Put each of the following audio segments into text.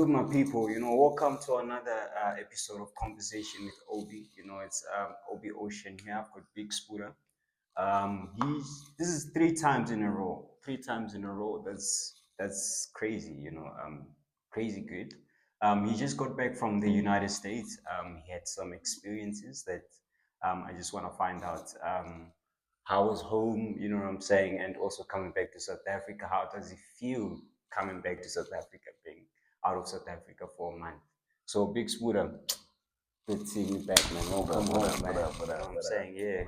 good, my people? Welcome to another episode of Conversation with Obi. It's Obi Ocean here. I've got Big Sbuda. This is three times in a row. Three times in a row. That's crazy. Crazy good. He just got back from the United States. He had some experiences that I just want to find out. How was home? You know what I'm saying, and also coming back to South Africa. How does he feel coming back to South Africa, being out of South Africa for a month? So, Big Sbuda, good seeing you back, man. Welcome home, man. You know what I'm saying? Yeah.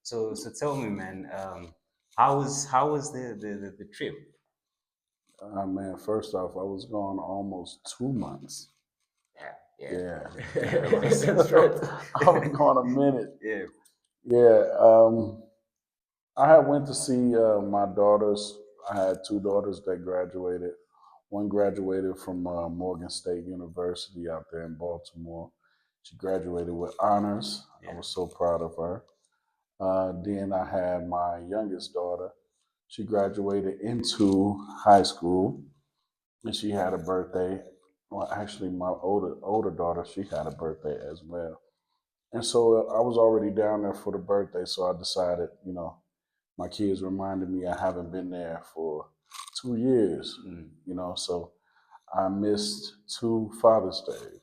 So tell me, man, how was the trip? Man, first off, I was gone almost 2 months. Yeah, Yeah, that's right. I was gone a minute. Yeah, Yeah, I had went to see my daughters. I had two daughters that graduated. One graduated from Morgan State University out there in Baltimore. She graduated with honors. I yeah. was so proud of her. Then I had my youngest daughter. She graduated into high school, and she had a birthday. Well, actually, my older daughter, she had a birthday as well. And so I was already down there for the birthday. So I decided, my kids reminded me I haven't been there for 2 years. Mm. So I missed two Father's Days.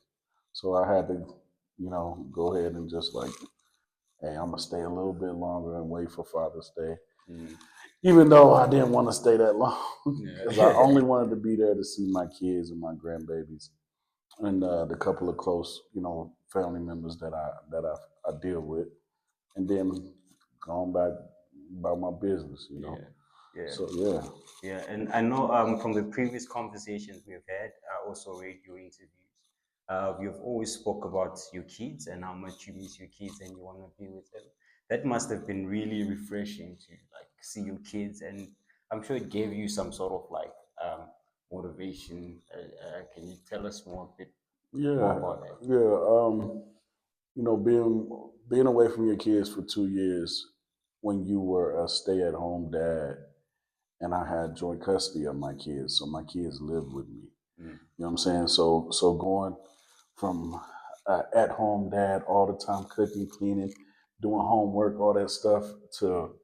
So I had to, go ahead and just like, hey, I'm gonna stay a little bit longer and wait for Father's Day. Mm. Even though I didn't want to stay that long, because I Yeah. only wanted to be there to see my kids and my grandbabies and the couple of close, family members that I deal with, and then going back about my business. Yeah, yeah. So yeah, Yeah, and I know from the previous conversations we've had, also radio interviews, you've always spoke about your kids and how much you miss your kids and you want to be with them. That must have been really refreshing to like see your kids, and I'm sure it gave you some sort of like motivation. Can you tell us more yeah, about that? yeah. Being away from your kids for 2 years when you were a stay-at-home dad, and I had joint custody of my kids, so my kids lived with me. Mm. You know what I'm saying? So going from at-home dad all the time, cooking, cleaning, doing homework, all that stuff, to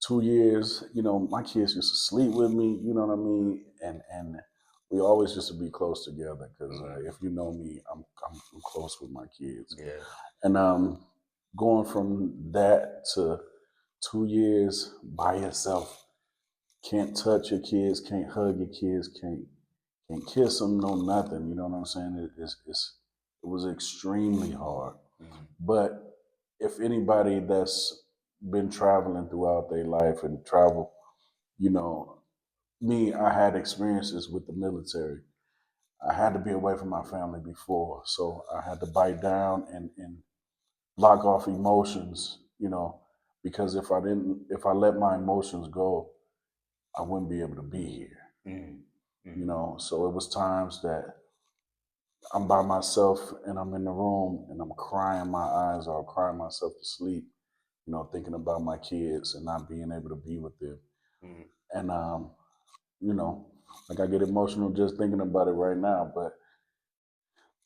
2 years, my kids used to sleep with me. You know what I mean? And we always used to be close together because if you know me, I'm close with my kids. Yeah. And going from that to 2 years by yourself, can't touch your kids, can't hug your kids, can't kiss them, no nothing. You know what I'm saying? It was extremely hard. Mm. But if anybody that's been traveling throughout their life and travel, you know, me, I had experiences with the military. I had to be away from my family before, so I had to bite down and block off emotions, because if I let my emotions go, I wouldn't be able to be here. Mm. Mm. So it was times that I'm by myself and I'm in the room and I'm crying my eyes out, crying myself to sleep, thinking about my kids and not being able to be with them. Mm. And, you know, like I get emotional just thinking about it right now, but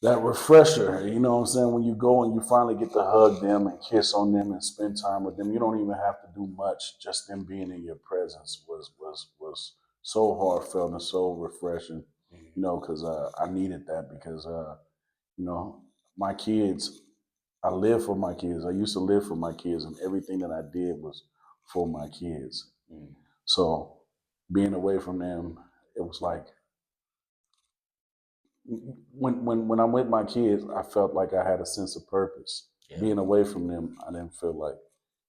that refresher, you know what I'm saying? When you go and you finally get to hug them and kiss on them and spend time with them, you don't even have to do much. Just them being in your presence was so heartfelt and so refreshing, Mm. because I needed that because, you know, my kids, I live for my kids. I used to live for my kids, and everything that I did was for my kids. Mm. So being away from them, it was like when I'm with my kids, I felt like I had a sense of purpose. Yeah. Being away from them, I didn't feel like,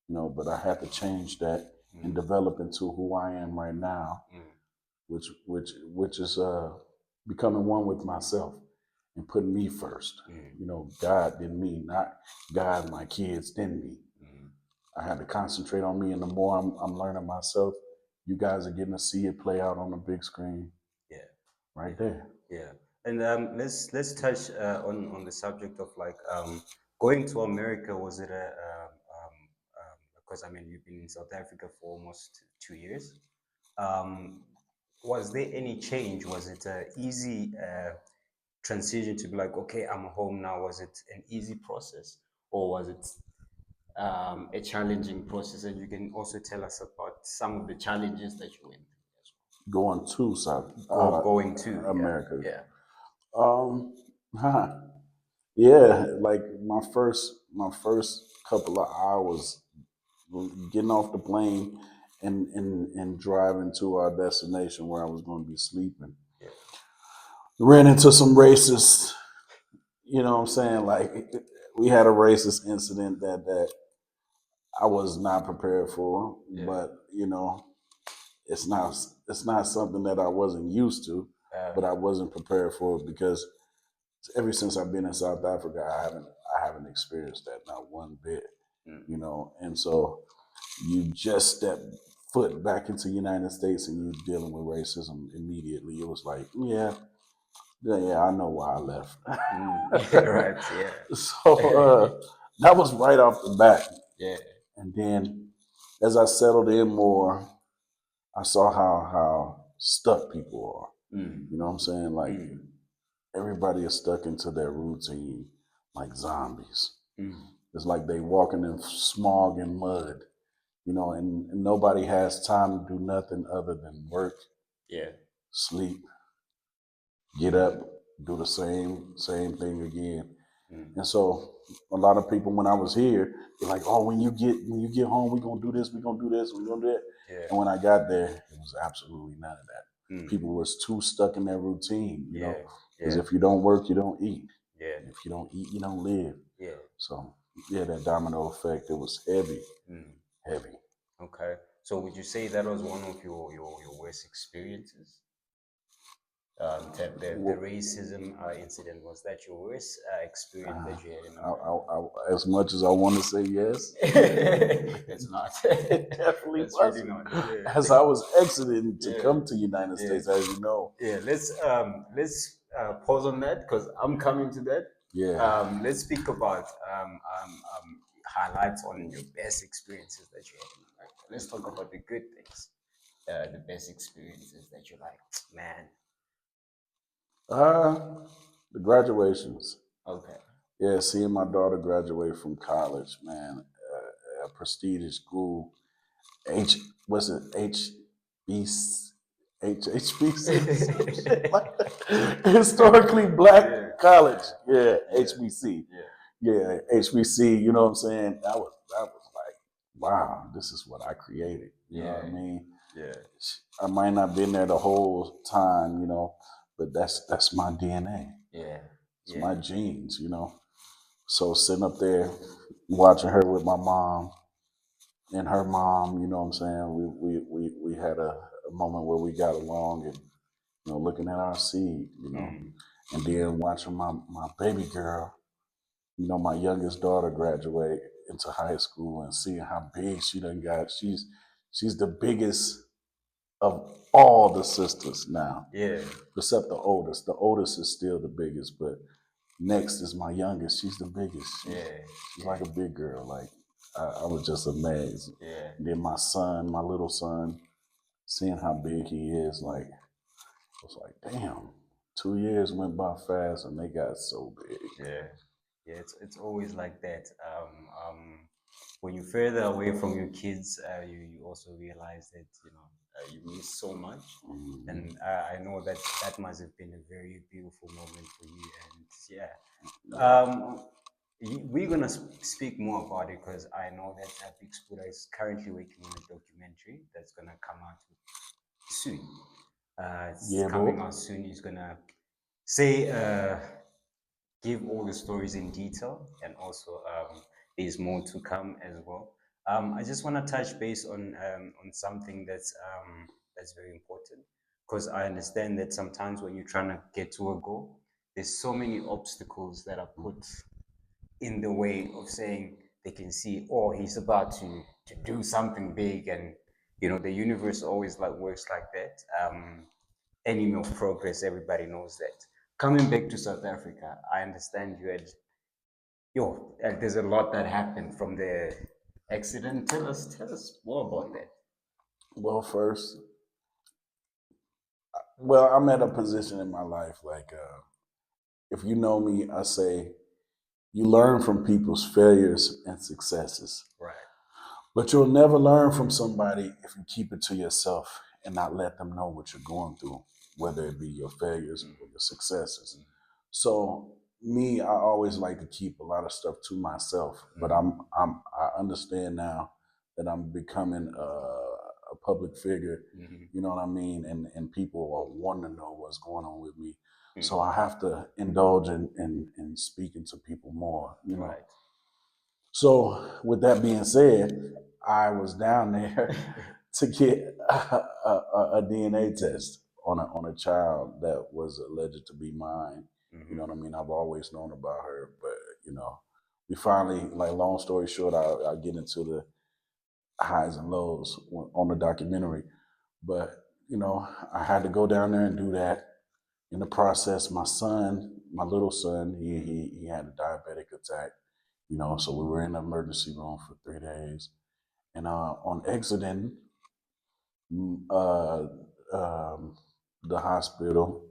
but I had to change that and Mm. develop into who I am right now, Mm. which is becoming one with myself and putting me first. Mm. God did me, not God, my kids did me. Mm. I had to concentrate on me, and the more I'm learning myself, you guys are getting to see it play out on the big screen Yeah. right there. Yeah, and let's touch on the subject of like going to America. Was it because I mean you've been in South Africa for almost 2 years. Um, was there any change? Was it a easy transition to be like, okay, I'm home now? Was it an easy process, or was it a challenging process? And you can also tell us about some of the challenges that you went through as Going to South well. Or going to, yeah, America. yeah, Um, huh. Yeah, like my first couple of hours getting off the plane and driving to our destination where I was going to be sleeping. yeah, Ran into some racists. You know what I'm saying? Like we had a racist incident that I was not prepared for, yeah. but it's not it's not something that I wasn't used to, but I wasn't prepared for it because ever since I've been in South Africa, I haven't experienced that, not one bit. And so you just step foot back into the United States and you're dealing with racism immediately. It was like, yeah, I know why I left. Yeah, right, yeah. So that was right off the bat. Yeah. And then as I settled in more, I saw how stuck people are. You know what I'm saying? Like everybody is stuck into their routine like zombies. It's like they walking in smog and mud, and nobody has time to do nothing other than work, Yeah. sleep, get up, do the same thing again. And so a lot of people when I was here, they're like, oh, when you get home, we're gonna do this, we're gonna do this, we're gonna do that. Yeah. And when I got there, it was absolutely none of that. Mm. People was too stuck in their routine, Yeah. because Yeah. if you don't work, you don't eat. Yeah. And if you don't eat, you don't live. Yeah. So yeah, that domino effect, it was heavy, Mm. heavy. Okay. So would you say that was one of your worst experiences? The Well, racism incident, was that your worst experience uh, that you had in America? as much as I want to say yes, It's not. it definitely That's really wasn't. not. As I was exiting to Yeah. come to United Yeah. States, as you know, Yeah. Let's pause on that because I'm coming to that. yeah. Let's speak about highlights on your best experiences that you had in America. Let's talk about the good things, the best experiences that you like. Man, The graduations. okay. Yeah, seeing my daughter graduate from college, man, a prestigious school, H, what's it, HBC, HHBC, some shit like that. Historically Yeah, Black College, yeah, yeah, HBC, yeah, yeah, HBC. You know what I'm saying? That was like, wow, this is what I created. You know what I yeah, mean? yeah, I might not been there the whole time, but that's my DNA. yeah, It's yeah. my genes. So sitting up there watching her with my mom and her mom, you know what I'm saying? We had a moment where we got along and looking at our seed, Mm, and then watching my baby girl, my youngest daughter graduate into high school and seeing how big she done got. She's the biggest of all the sisters now, yeah, except the oldest. The oldest is still the biggest, but next is my youngest. She's the biggest. yeah, She's yeah, like a big girl. Like I was just amazed. yeah, And then my son, my little son, seeing how big he is, like I was like, damn. 2 years went by fast, and they got so big. yeah. Yeah, it's always like that. When you're further away from your kids, you also realize that you miss so much, Mhm. and I know that that must have been a very beautiful moment for you. And yeah, Yeah. we're gonna speak more about it because I know that Big Sbuda is currently working on a documentary that's gonna come out soon. It's Yeah, coming boy. out soon. He's gonna say. Give all the stories in detail, and also there's more to come as well. I just want to touch base on something that's very important because I understand that sometimes when you're trying to get to a goal, there's so many obstacles that are put in the way of saying they can see, oh, he's about to do something big, and the universe always like works like that. Enemy of progress, everybody knows that. Coming back to South Africa, I understand you had, there's a lot that happened from the accident. Tell us more about that. Well, first, well, I'm at a position in my life like if you know me, I say you learn from people's failures and successes. Right. But you'll never learn from somebody if you keep it to yourself and not let them know what you're going through, whether it be your failures or your successes. So me, I always like to keep a lot of stuff to myself. But I understand now that I'm becoming a public figure. You know what I mean? And people are wanting to know what's going on with me. So I have to indulge in speaking to people more, you know. Right. So, with that being said, I was down there to get a DNA test on a child that was alleged to be mine. You know what I mean? I've always known about her, but you know, we finally, like, long story short, I'll get into the highs and lows on the documentary. But you know, I had to go down there and do that. In the process, my son, my little son, he had a diabetic attack. You know, so we were in the emergency room for 3 days. And on exiting uh, um, the hospital,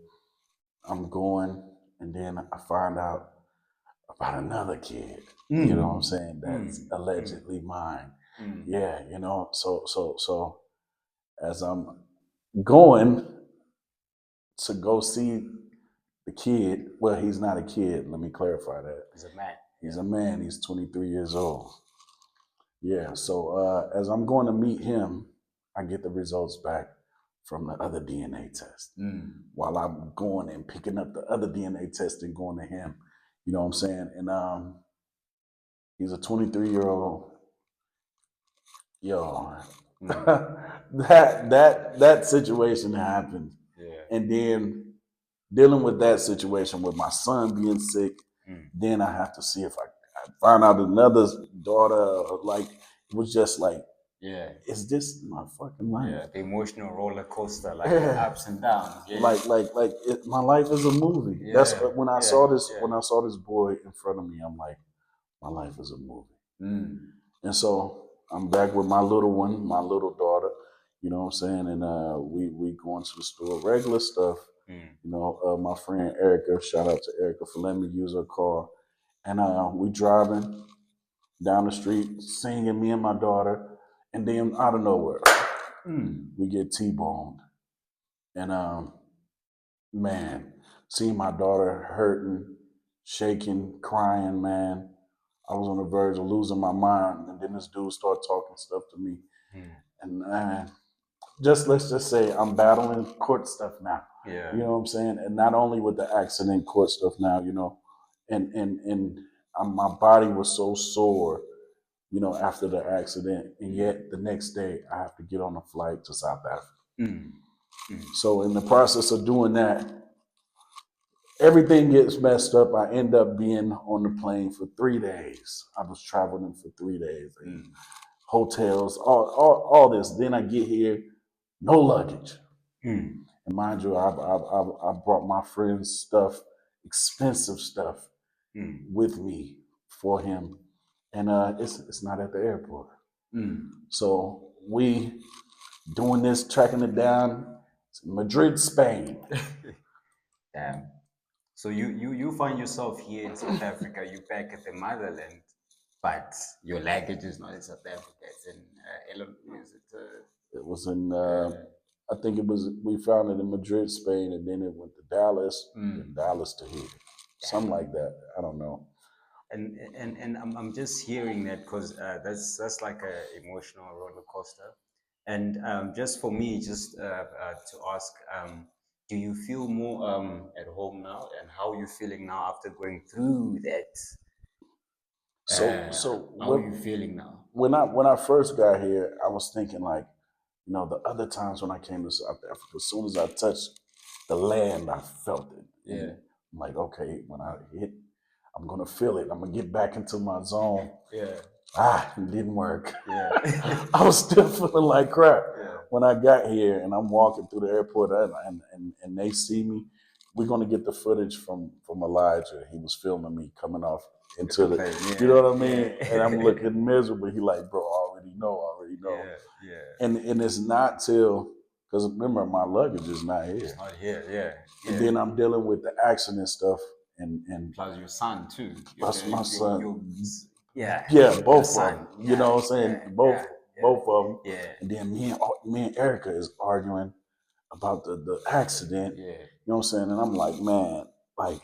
I'm going, and then I find out about another kid. You know what I'm saying? That's allegedly mine. Yeah, you know. So as I'm going to go see the kid, well, he's not a kid. Let me clarify that. He's a man. He's a man. He's 23 years old. Yeah, so as I'm going to meet him, I get the results back from the other DNA test. While I'm going and picking up the other DNA test and going to him, you know what I'm saying? And he's a 23-year-old. Yo, that situation happened, and then dealing with that situation with my son being sick, then I have to see if I find out another daughter. Like, it was just like, Yeah. is this my fucking life? Yeah. The emotional roller coaster, like the ups and downs. Yeah. My life is a movie. Yeah. That's when I saw this. Yeah. When I saw this boy in front of me, I'm like, my life is a movie. And so I'm back with my little one, my little daughter. You know what I'm saying? And we going to the store, regular stuff. You know, my friend Erica, shout out to Erica for letting me use her car. And we driving down the street, singing, me and my daughter. And then out of nowhere, we get T-boned. And man, seeing my daughter hurting, shaking, crying, man, I was on the verge of losing my mind. And then this dude started talking stuff to me. And man, let's just say I'm battling court stuff now. Yeah. You know what I'm saying? And not only with the accident, court stuff now, you know, and my body was so sore, you know, after the accident, and yet the next day I have to get on a flight to South Africa. So in the process of doing that, everything gets messed up. I end up being on the plane for 3 days. I was traveling for 3 days. Hotels, all this. Then I get here, no luggage. And mind you, I brought my friend's stuff, expensive stuff, with me for him, and it's not at the airport. So we doing this, tracking it down. Madrid, Spain. Damn. So you find yourself here in South Africa. You back at the motherland, but your luggage is not in South Africa. It's in is it? It was in. I think it was. We found it in Madrid, Spain, and then it went to Dallas, and Dallas to here, something like that. I don't know. And I'm just hearing that because that's like a emotional roller coaster. And just for me, just to ask, do you feel more at home now, and how are you feeling now after going through that? So How are you feeling now? when I first got here, I was thinking like, you know, the other times when I came to South Africa, as soon as I touched the land, I felt it. Yeah. I'm like, okay, when I hit, I'm gonna feel it. I'm gonna get back into my zone. Yeah. It didn't work. Yeah. I was still feeling like crap Yeah. when I got here, and I'm walking through the airport, and they see me. We're gonna get the footage from Elijah. He was filming me coming off into the, Yeah. you know what I mean? Yeah. And I'm looking miserable. He like, bro, I already know. Yeah. Yeah. And it's not till, because remember, my luggage is not here. It's not here. Yeah. And then I'm dealing with the accident stuff, and plus your son too. plus my son. Yeah, Yeah, your both of son. them. You Yeah, know what I'm saying? yeah, Both yeah, both of them. yeah, And then me and Erica is arguing about the accident. yeah, You know what I'm saying? And I'm like, man, like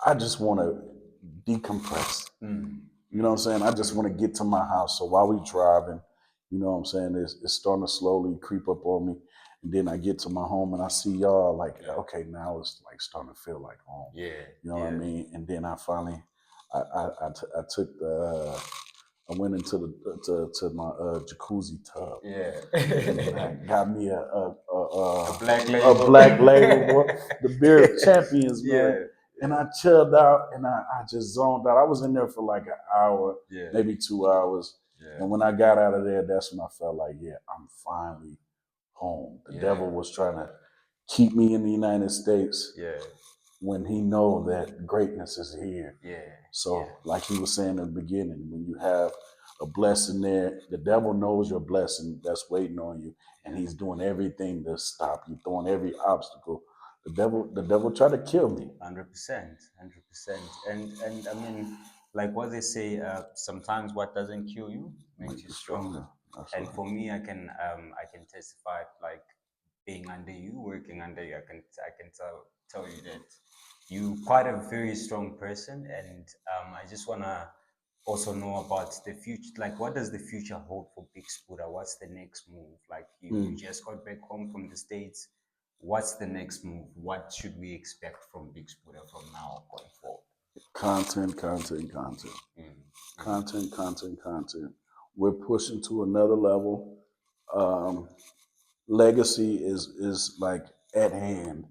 I just want to decompress. mm, You know what I'm saying? I just want to get to my house. So while we driving, you know what I'm saying, it's starting to slowly creep up on me. And then I get to my home and I see y'all like, yeah, okay, now it's like starting to feel like home. yeah, You know what I yeah, mean? And then I finally, I took the, I went into to my jacuzzi tub. yeah. And I got me A black a label. black label, boy, the beer of champions, man. Yeah, And I chilled out and I just zoned out. I was in there for like an hour, yeah, maybe 2 hours. yeah, And when I got out of there, that's when I felt like, yeah, I'm finally home. The yeah, devil was trying to keep me in the United States yeah, when he know that greatness is here. yeah, So, like he was saying in the beginning, when you have a blessing there, the devil knows your blessing that's waiting on you, and he's doing everything to stop you, throwing every obstacle. The devil tried to kill me. 100%, 100%. And I mean, like what they say, sometimes what doesn't kill you makes Make you you stronger. stronger. That's And right. for me, I can testify, like being under you, working under you, I can tell you that you quite a very strong person. And I just wanna also know about the future. Like, what does the future hold for Big Sbuda? What's the next move? Like, you Mm. just got back home from the States. What's the next move? What should we expect from Big Sbuda from now going forward? Content, content, content, Mm, mm, content, content, content. We're pushing to another level. Um, Legacy is like at hand.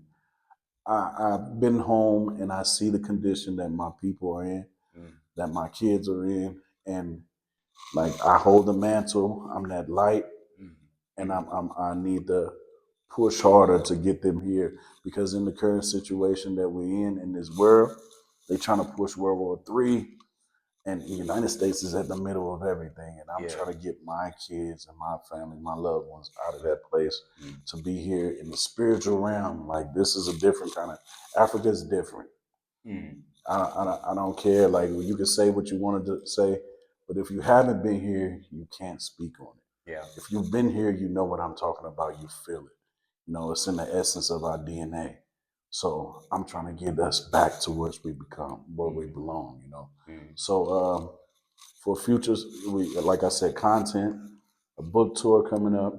I've been home and I see the condition that my people are in, mm, that my kids are in, and like I hold the mantle. I'm that light, mm, and mm. I need to push harder to get them here because in the current situation that we're in this world, they trying to push World War III, and the United States is at the middle of everything, and I'm Yeah. trying to get my kids and my family, my loved ones, out of that place Mm, to be here in the spiritual realm. Like this is a different kind of Africa is different. mm. I don't care. Like you can say what you wanted to say, but if you haven't been here, you can't speak on it. Yeah. If you've been here, you know what I'm talking about. You feel it. You know, it's in the essence of our DNA. So I'm trying to get us back to where we become, where we Mm, belong. You know. mm, So for futures, we like I said, content, a book tour coming up.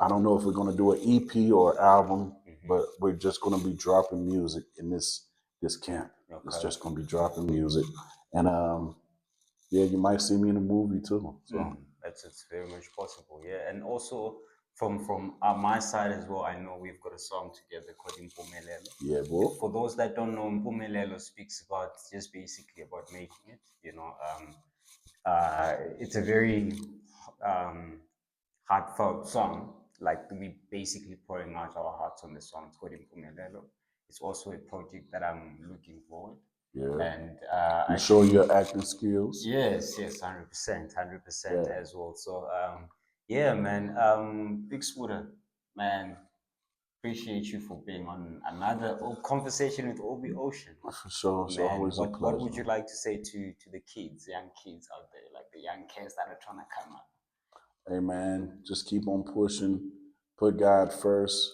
I don't know if we're gonna do an EP or album, mm-hmm. but we're just gonna be dropping music in this camp. It's Okay. just gonna be dropping music, and yeah, you might see me in a movie too. So It's very much possible. Yeah, and also from my side as well, I know we've got a song together called Impumelelo. yeah, bro. For those that don't know, Impumelelo speaks about just basically about making it. It's a very um, heartfelt song. Like we basically pouring out our hearts on the song. It's called Impumelelo. It's also a project that I'm looking forward. Yeah, And you show actually, your acting skills. yes, 100%, 100% Yeah, as well. So yeah, man, Big Sbuda, man, appreciate you for being on another conversation with Obi Ocean. for sure. It's Man, always a what would pleasure. you like to say to the kids, young kids out there, like the young kids that are trying to come up? Hey man, just keep on pushing. Put God first.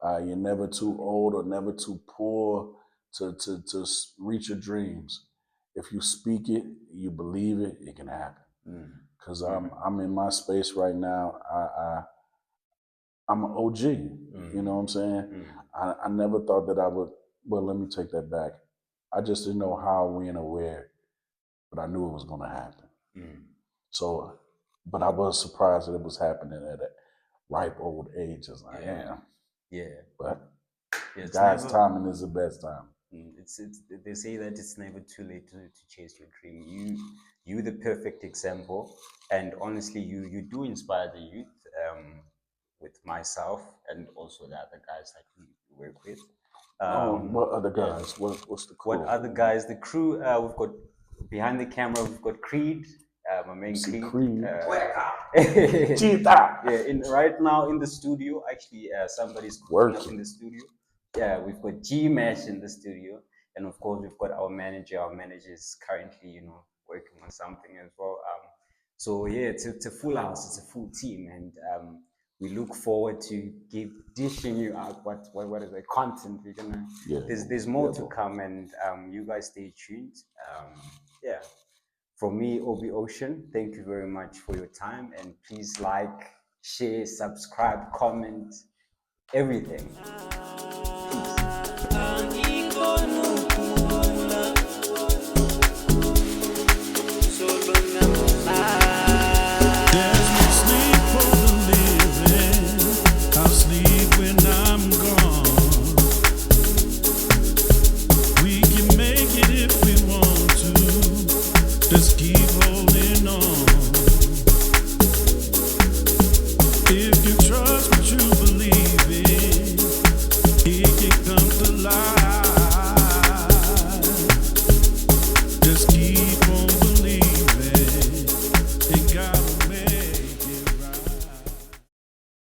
You're never too old or never too poor to reach your dreams. If you speak it, you believe it, it can happen. Mm, Cause mm, I'm in my space right now. I'm an OG. You mm, know what I'm saying? mm, I never thought that I would. Well, let me take that back. I just didn't know how, when, or where, but I knew it was going to happen. mm. So, but I was surprised that it was happening at a ripe old age as I Yeah, am. yeah, But yeah. It's God's never. timing is the best time. It's they say that it's never too late to chase your dream. You the perfect example, and honestly, you do inspire the youth. With myself and also the other guys that we work with. Oh, what other Yeah. guys? What's the What crew? other guys? The crew. We've got behind the camera. We've got Creed, my You main see Creed. Creed. Cheetah. Yeah, in right now in the studio, actually, somebody's cooking up Working. in the studio. Yeah, we've got G Mesh in the studio. And of course, we've got our manager. Our manager is currently, working on something as well. So yeah, it's a full house. It's a full team, and we look forward to dishing you out what is the content we're gonna. Yeah, There's more to come, and you guys stay tuned. Yeah. From me, Obi Ocean, thank you very much for your time, and please like, share, subscribe, comment, everything.